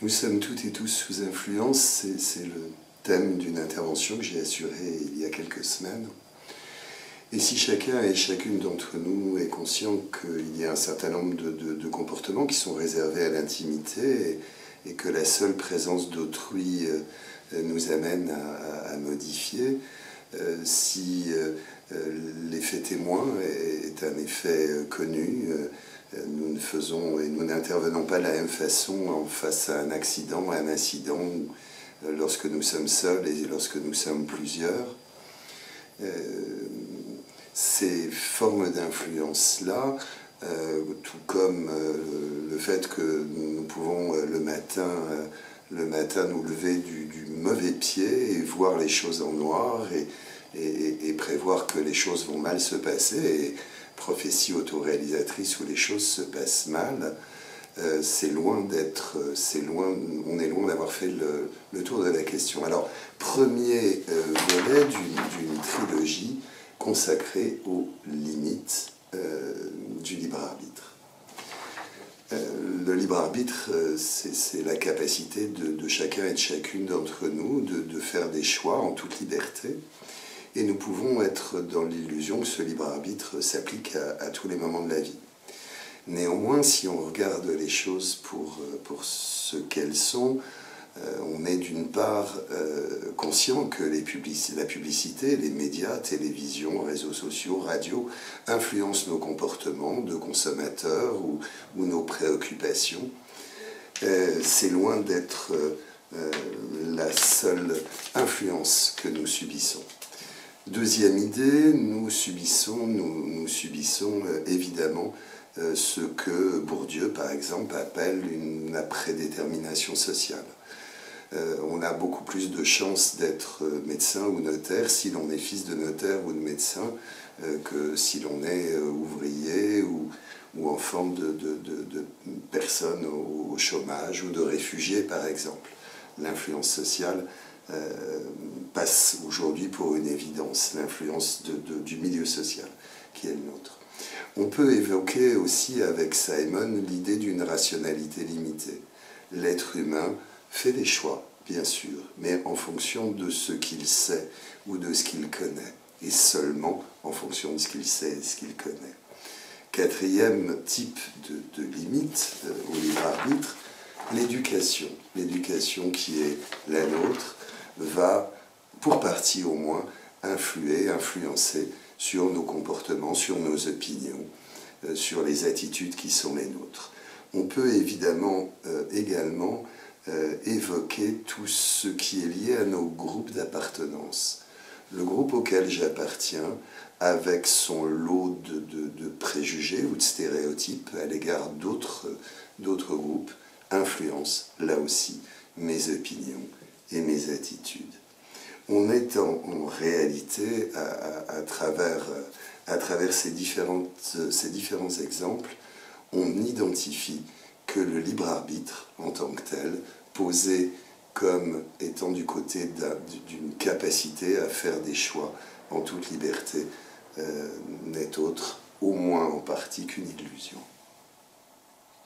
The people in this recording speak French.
Nous sommes toutes et tous sous influence, c'est le thème d'une intervention que j'ai assurée il y a quelques semaines. Et si chacun et chacune d'entre nous est conscient qu'il y a un certain nombre de comportements qui sont réservés à l'intimité et que la seule présence d'autrui nous amène à modifier, si l'effet témoin est un effet connu, nous ne faisons et nous n'intervenons pas de la même façon face à un accident, à un incident, lorsque nous sommes seuls et lorsque nous sommes plusieurs. Ces formes d'influence-là, tout comme le fait que nous pouvons le matin nous lever du mauvais pied et voir les choses en noir et prévoir que les choses vont mal se passer, et prophétie autoréalisatrice où les choses se passent mal, on est loin d'avoir fait le tour de la question. Alors, premier volet d'une trilogie consacrée aux limites du libre arbitre. Le libre arbitre, c'est la capacité de chacun et de chacune d'entre nous de faire des choix en toute liberté. Et nous pouvons être dans l'illusion que ce libre arbitre s'applique à tous les moments de la vie. Néanmoins, si on regarde les choses pour ce qu'elles sont, on est d'une part conscient que la publicité, les médias, télévision, réseaux sociaux, radio, influencent nos comportements de consommateurs ou nos préoccupations. C'est loin d'être la seule influence que nous subissons. Deuxième idée, nous subissons évidemment ce que Bourdieu, par exemple, appelle une prédétermination sociale. On a beaucoup plus de chances d'être médecin ou notaire si l'on est fils de notaire ou de médecin que si l'on est ouvrier ou enfant de personnes au chômage ou de réfugiés, par exemple. L'influence sociale passe aujourd'hui pour une évidence, l'influence du milieu social qui est le nôtre. On peut évoquer aussi avec Simon l'idée d'une rationalité limitée. L'être humain fait des choix, bien sûr, mais en fonction de ce qu'il sait ou de ce qu'il connaît, et seulement en fonction de ce qu'il sait et de ce qu'il connaît. Quatrième type de limite au libre arbitre, l'éducation. L'éducation qui est la nôtre va, pour partie au moins, influencer sur nos comportements, sur nos opinions, sur les attitudes qui sont les nôtres. On peut évidemment également évoquer tout ce qui est lié à nos groupes d'appartenance. Le groupe auquel j'appartiens, avec son lot de préjugés ou de stéréotypes à l'égard d'autres groupes, influence là aussi mes opinions et mes attitudes. On est en réalité, à travers ces différents exemples, on identifie que le libre arbitre, en tant que tel, posé comme étant du côté d'une capacité à faire des choix en toute liberté, n'est autre, au moins en partie, qu'une illusion.